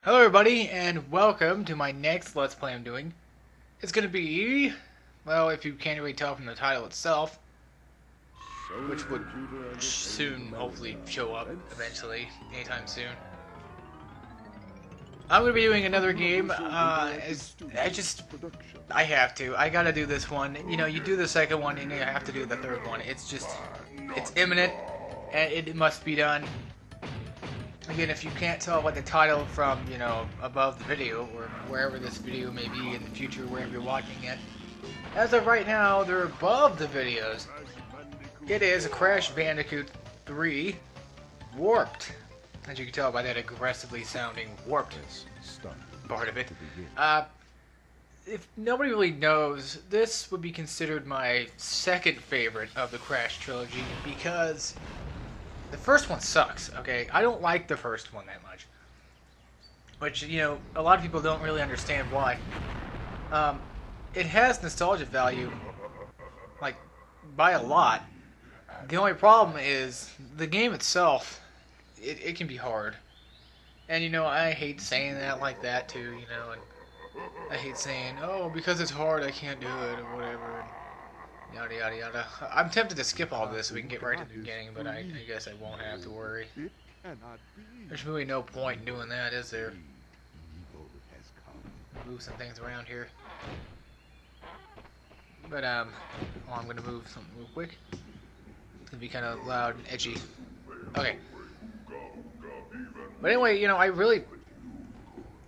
Hello everybody, and welcome to my next Let's Play I'm doing. It's gonna be, well, if you can't really tell from the title itself, which would soon hopefully show up eventually, anytime soon. I'm gonna be doing another game. I have to. I gotta do this one. You know, you do the second one, and you have to do the third one. It's imminent, and it must be done. Again, if you can't tell what the title from, you know, above the video, or wherever this video may be in the future, wherever you're watching it, as of right now, they're above the videos. It is Crash Bandicoot 3 Warped. As you can tell by that aggressively sounding warped part of it. If nobody really knows, this would be considered my second favorite of the Crash trilogy because the first one sucks, okay? I don't like the first one that much. Which, you know, a lot of people don't really understand why. It has nostalgia value, like, by a lot. The only problem is, the game itself, it can be hard. And, you know, I hate saying that like that, too, you know, and I hate saying, oh, because it's hard, I can't do it, or whatever. Yada yada yada. I'm tempted to skip all this so we can get right to the beginning, but I guess I won't have to worry. There's really no point in doing that, is there? Move some things around here. But, oh, I'm gonna move something real quick. It's gonna be kind of loud and edgy. Okay. But anyway, you know,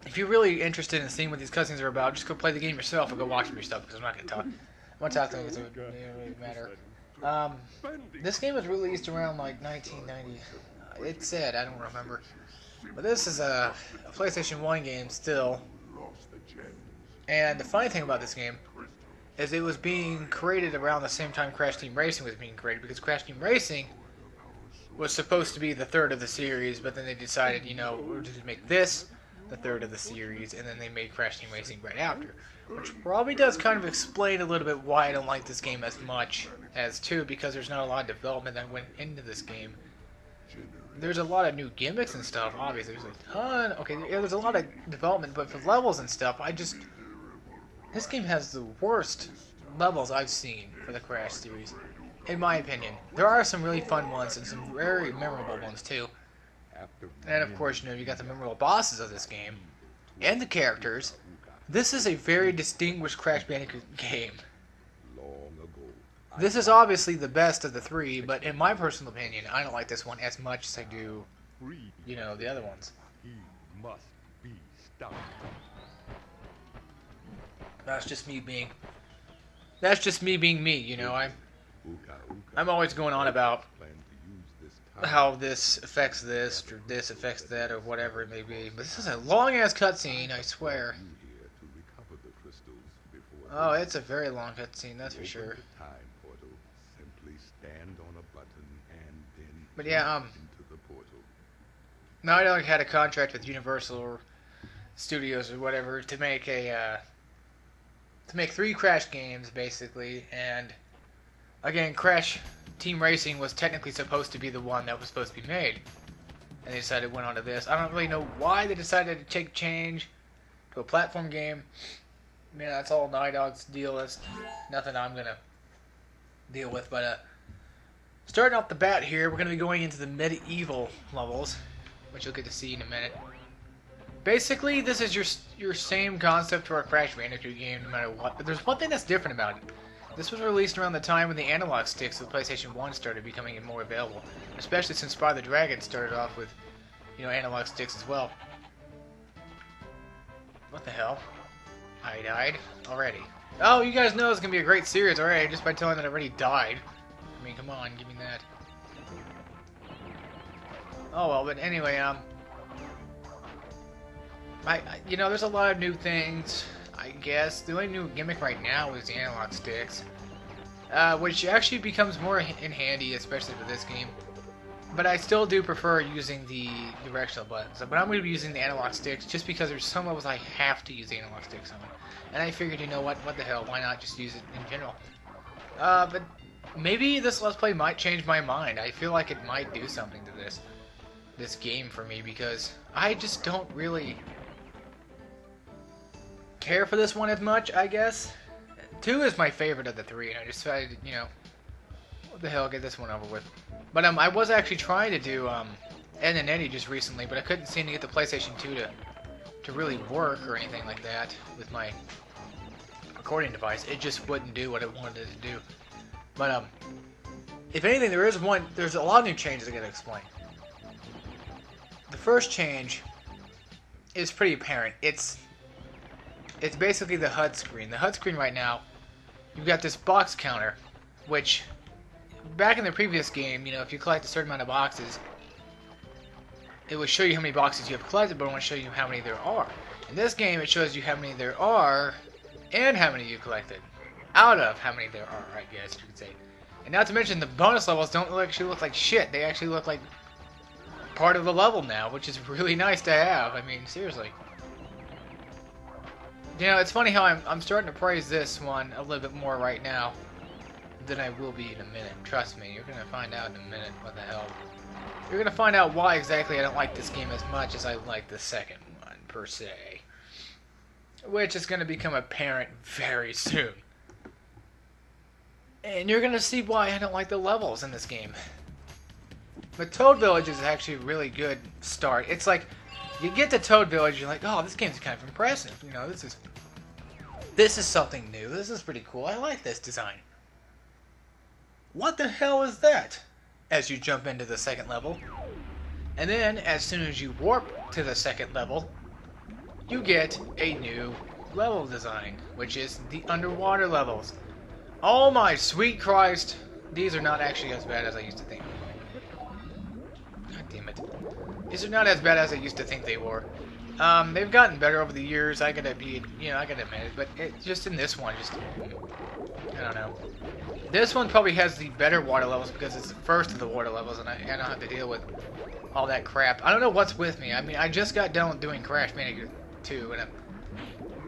if you're really interested in seeing what these cutscenes are about, just go play the game yourself or go watch them yourself, because I'm not gonna talk. What's out there doesn't really matter. This game was released around like 1990. It said, I don't remember. But this is a PlayStation 1 game still. And the funny thing about this game is it was being created around the same time Crash Team Racing was being created, because Crash Team Racing was supposed to be the third of the series, but then they decided, you know, we're just going to make this the third of the series, and then they made Crash Team Racing right after. Which probably does kind of explain a little bit why I don't like this game as much as 2, because there's not a lot of development that went into this game. There's a lot of new gimmicks and stuff, obviously. There's a ton. Okay, yeah, there's a lot of development, but for levels and stuff, this game has the worst levels I've seen for the Crash series, in my opinion. There are some really fun ones and some very memorable ones, too. And of course, you know, you got the memorable bosses of this game, and the characters. This is a very distinguished Crash Bandicoot game. This is obviously the best of the three, but in my personal opinion, I don't like this one as much as I do, you know, the other ones. That's just me being me, you know. I'm always going on about how this affects this, or this affects that, or whatever it may be. But this is a long-ass cutscene, I swear. Oh, it's a very long cutscene, that's for sure. But yeah, Naughty Dog had a contract with Universal Studios or whatever to make to make 3 Crash games, basically, and again, Crash Team Racing was technically supposed to be the one that was supposed to be made, and they decided to went on to this. I don't really know why they decided to take change to a platform game. Man, that's all Naughty Dog's deal is. Nothing I'm gonna deal with, but starting off the bat here, we're gonna be going into the medieval levels, which you'll get to see in a minute. Basically, this is your same concept for a Crash Bandicoot game, no matter what. But there's one thing that's different about it. This was released around the time when the analog sticks of the PlayStation 1 started becoming more available, especially since Spyro the Dragon started off with, you know, analog sticks as well. What the hell? I died already. Oh, you guys know it's gonna be a great series already just by telling that I already died. I mean, come on, give me that. Oh well, but anyway, you know, there's a lot of new things, I guess. The only new gimmick right now is the analog sticks, which actually becomes more in handy, especially for this game. But I still do prefer using the directional buttons. But I'm going to be using the analog sticks just because there's some levels I have to use the analog sticks on. And I figured, you know what the hell, why not just use it in general? But maybe this Let's Play might change my mind. I feel like it might do something to this game for me, because I just don't really care for this one as much, I guess. 2 is my favorite of the 3, and I decided, you know, what the hell, get this one over with. But I was actually trying to do Ed and Eddie just recently, but I couldn't seem to get the PlayStation 2 to really work or anything like that with my recording device. It just wouldn't do what it wanted it to do. But if anything, there's a lot of new changes I gotta explain. The first change is pretty apparent. It's basically the HUD screen. The HUD screen right now, you've got this box counter, which back in the previous game, you know, if you collect a certain amount of boxes, it will show you how many boxes you have collected, but it won't show you how many there are. In this game, it shows you how many there are and how many you collected. Out of how many there are, I guess you could say. And not to mention, the bonus levels don't actually look like shit. They actually look like part of the level now, which is really nice to have. I mean, seriously. You know, it's funny how I'm starting to praise this one a little bit more right now than I will be in a minute. Trust me, you're gonna find out in a minute what the hell. You're gonna find out why exactly I don't like this game as much as I like the second one, per se. Which is gonna become apparent very soon. And you're gonna see why I don't like the levels in this game. But Toad Village is actually a really good start. It's like, you get to Toad Village, you're like, oh, this game's kind of impressive. You know, this is something new. This is pretty cool. I like this design. What the hell is that? As you jump into the second level. And then, as soon as you warp to the second level, you get a new level design, which is the underwater levels. Oh my sweet Christ! These are not actually as bad as I used to think. God damn it. These are not as bad as I used to think they were. They've gotten better over the years, I gotta admit it, but just in this one, I don't know. This one probably has the better water levels because it's the first of the water levels, and I don't have to deal with all that crap. I don't know what's with me. I mean, I just got done doing Crash Bandicoot 2, and I'm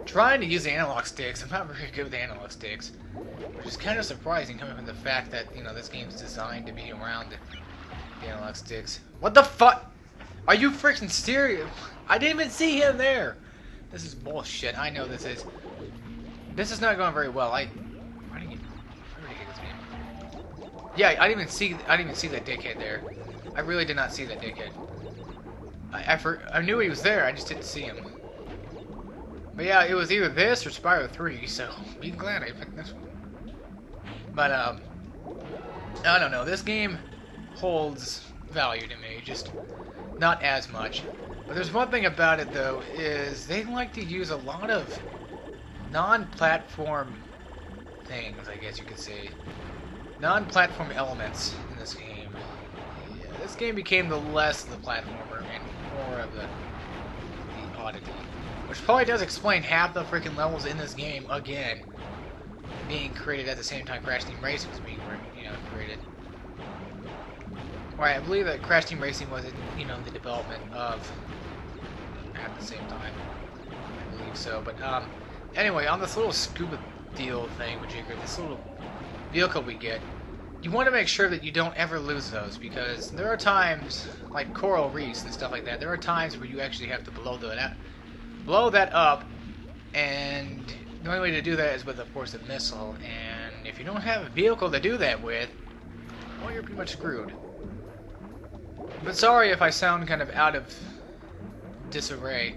trying to use the analog sticks. I'm not very good with the analog sticks, which is kind of surprising coming from the fact that, you know, this game's designed to be around the analog sticks. What the fuck? Are you freaking serious? I didn't even see him there. This is bullshit. I know this is. This is not going very well. I really hate this game. Yeah, I didn't even see that dickhead there. I really did not see that dickhead. I knew he was there. I just didn't see him. But yeah, it was either this or Spyro 3. So be glad I picked this one. But I don't know. This game holds value to me. Just not as much. But there's one thing about it, though, is they like to use a lot of non-platform things, I guess you could say. Non-platform elements in this game. Yeah, this game became the less of the platformer and more of the oddity. Which probably does explain half the freaking levels in this game, again, being created at the same time Crash Team Racing was being, created. Right, I believe that Crash Team Racing was, the development of at the same time. I believe so. But anyway, on this little scuba deal thing, this little vehicle we get, you want to make sure that you don't ever lose those, because there are times, like coral reefs and stuff like that, there are times where you actually have to blow that up, and the only way to do that is with, of course, a missile, and if you don't have a vehicle to do that with, well, you're pretty much screwed. But sorry if I sound kind of out of disarray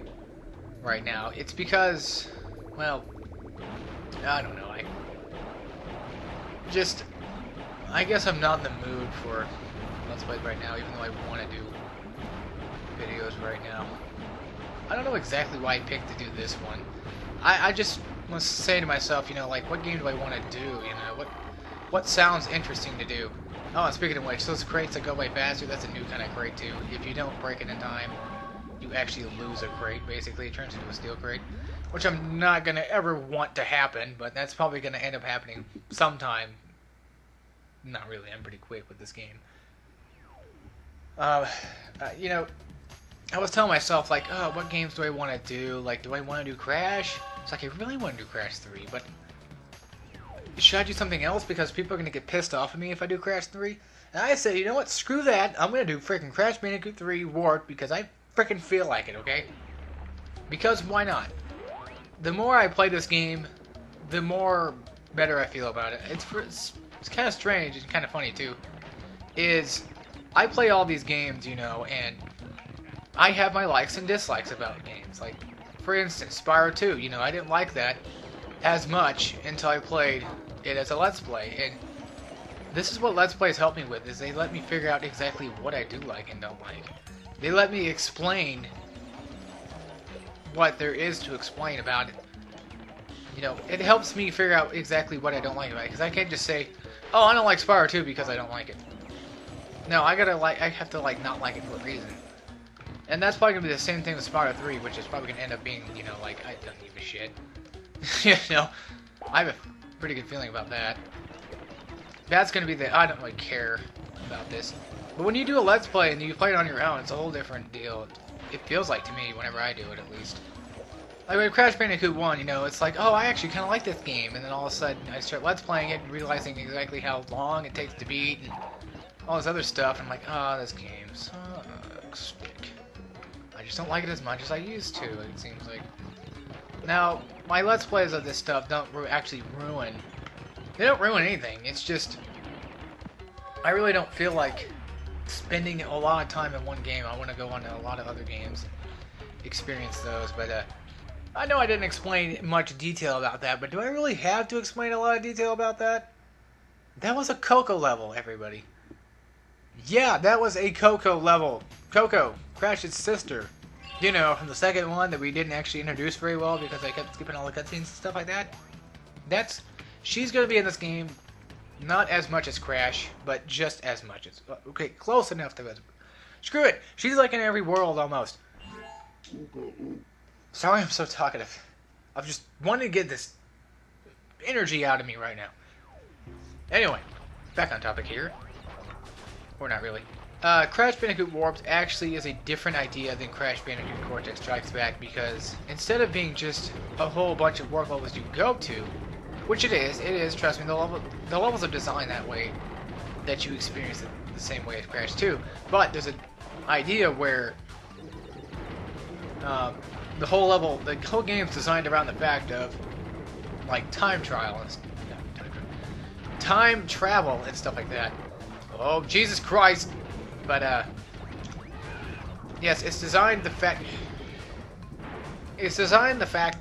right now. It's because, well, I don't know. I guess I'm not in the mood for Let's Plays right now, even though I want to do videos right now. I don't know exactly why I picked to do this one. I just must say to myself, like, what game do I want to do? What sounds interesting to do? Oh, and speaking of which, those crates that go by faster, that's a new kind of crate too. If you don't break it in time, you actually lose a crate, basically. It turns into a steel crate. Which I'm not going to ever want to happen, but that's probably going to end up happening sometime. Not really, I'm pretty quick with this game. I was telling myself, like, oh, what games do I want to do? Like, do I want to do Crash? It's like, I really want to do Crash 3, but should I do something else because people are going to get pissed off at me if I do Crash 3? And I said, you know what, screw that. I'm going to do freaking Crash Bandicoot 3 Warped because I freaking feel like it, okay? Because why not? the more I play this game, the more better I feel about it. It's kind of strange and kind of funny too. Is I play all these games, you know, and I have my likes and dislikes about games. Like, for instance, Spyro 2, you know, I didn't like that as much until I played it as a Let's Play. And this is what Let's Plays help me with, is they let me figure out exactly what I do like and don't like. They let me explain what there is to explain about it. You know, it helps me figure out exactly what I don't like about it, because I can't just say, oh, I don't like Spyro 2 because I don't like it. No, I have to not like it for a reason. And that's probably gonna be the same thing with Spyro 3, which is probably gonna end up being, you know, like, I don't give a shit. You know, I have a pretty good feeling about that. That's gonna be the, I don't really care about this. But when you do a Let's Play and you play it on your own, it's a whole different deal. It feels like to me, whenever I do it at least. Like with Crash Bandicoot 1, you know, it's like, oh, I actually kind of like this game. And then all of a sudden, I start Let's Playing it and realizing exactly how long it takes to beat and all this other stuff. And I'm like, oh, this game sucks. I just don't like it as much as I used to, it seems like. Now, my Let's Plays of this stuff don't actually ruin... They don't ruin anything. It's just... I really don't feel like spending a lot of time in one game. I want to go on to a lot of other games and experience those. But I know I didn't explain much detail about that, but do I really have to explain a lot of detail about that? That was a Coco level, everybody. Yeah, that was a Coco level. Coco, Crash's sister. You know, from the second one that we didn't actually introduce very well because I kept skipping all the cutscenes and stuff like that. She's going to be in this game, not as much as Crash, but just as much as... Okay, close enough to... Screw it! She's like in every world, almost. Sorry I'm so talkative. I'm just wanting to get this energy out of me right now. Anyway, back on topic here. Or not really. Crash Bandicoot Warped actually is a different idea than Crash Bandicoot Cortex Strikes Back, because instead of being just a whole bunch of warp levels you go to, which it is, trust me, the levels are designed that way, that you experience it the same way as Crash 2, but there's an idea where the whole game's designed around the fact of, like, time travel and stuff like that. Oh, Jesus Christ! But, yes, it's designed the fact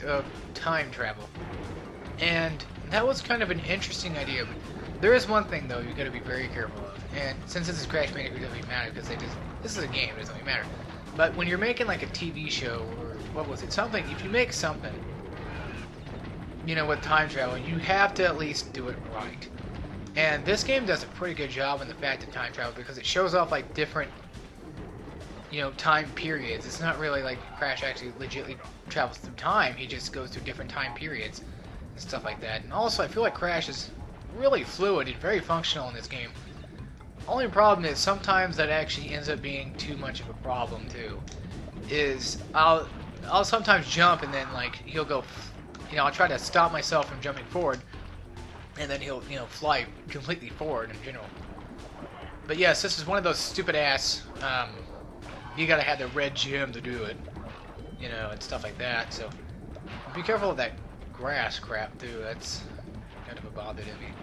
of time travel. And that was kind of an interesting idea. But there is one thing, though, you gotta be very careful of. And since this is Crash Bandicoot, it doesn't really matter, because this is a game, it doesn't really matter. But when you're making, like, a TV show, or what was it, something, if you make something, you know, with time travel, you have to at least do it right. And this game does a pretty good job in the fact of time travel, because it shows off, like, different, you know, time periods. It's not really like Crash actually legitimately travels through time. He just goes through different time periods and stuff like that. And also, I feel like Crash is really fluid and very functional in this game. Only problem is sometimes that actually ends up being too much of a problem too. Is I'll sometimes jump and then, like, he'll go, you know, I'll try to stop myself from jumping forward. And then he'll, you know, fly completely forward in general. But yes, this is one of those stupid ass, you gotta have the red gem to do it. You know, and stuff like that, so be careful of that grass crap too, that's kind of a bother to me.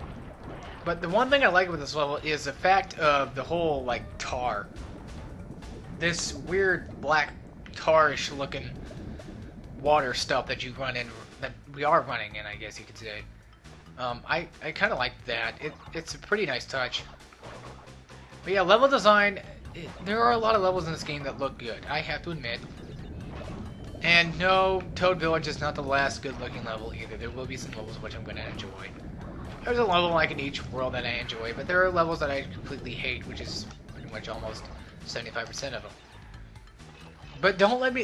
But the one thing I like with this level is the fact of the whole, like, tar. This weird black tarish looking water stuff that you run in, that we are running in, I guess you could say. I kind of like that. It's a pretty nice touch. But yeah, level design, there are a lot of levels in this game that look good, I have to admit. And no, Toad Village is not the last good-looking level either. There will be some levels which I'm going to enjoy. There's a level like in each world that I enjoy, but there are levels that I completely hate, which is pretty much almost 75% of them. But don't let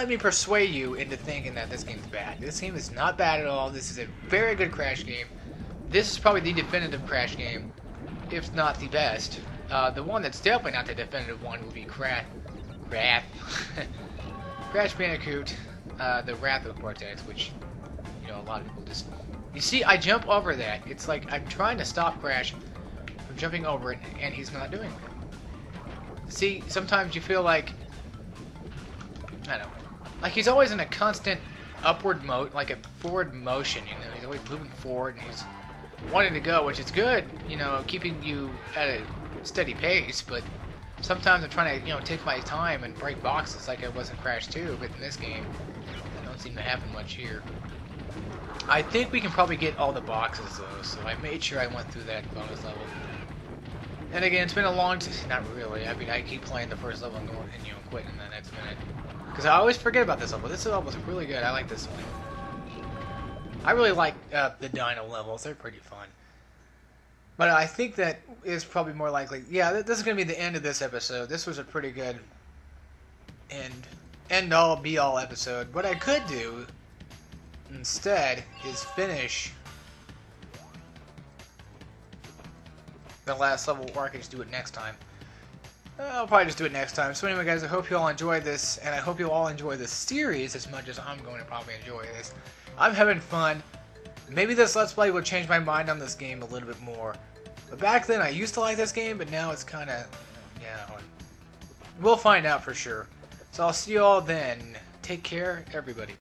me persuade you into thinking that this game's bad. This game is not bad at all. This is a very good Crash game. This is probably the definitive Crash game, if not the best. The one that's definitely not the definitive one would be Crash Bandicoot, the Wrath of Cortex, which, you know, a lot of people just... You see, I jump over that. It's like I'm trying to stop Crash from jumping over it, and he's not doing it. See, sometimes you feel like... I don't know. Like, he's always in a constant upward like a forward motion. You know, he's always moving forward and he's wanting to go, which is good. You know, keeping you at a steady pace. But sometimes I'm trying to, you know, take my time and break boxes like I was in Crash 2. But in this game, that don't seem to happen much here. I think we can probably get all the boxes though, so I made sure I went through that bonus level. And again, it's been a long time. Not really. I mean, I keep playing the first level and you know, quitting in the next minute. Because I always forget about this level. This level was really good. I like this one. I really like the dino levels. They're pretty fun. But I think that is probably more likely. Yeah, this is going to be the end of this episode. This was a pretty good end-all, be-all episode. What I could do instead is finish the last level, or I can just do it next time. I'll probably just do it next time. So anyway, guys, I hope you all enjoyed this, and I hope you all enjoy this series as much as I'm going to probably enjoy this. I'm having fun. Maybe this Let's Play will change my mind on this game a little bit more. But back then, I used to like this game, but now it's kind of, yeah, we'll find out for sure. So I'll see you all then. Take care, everybody.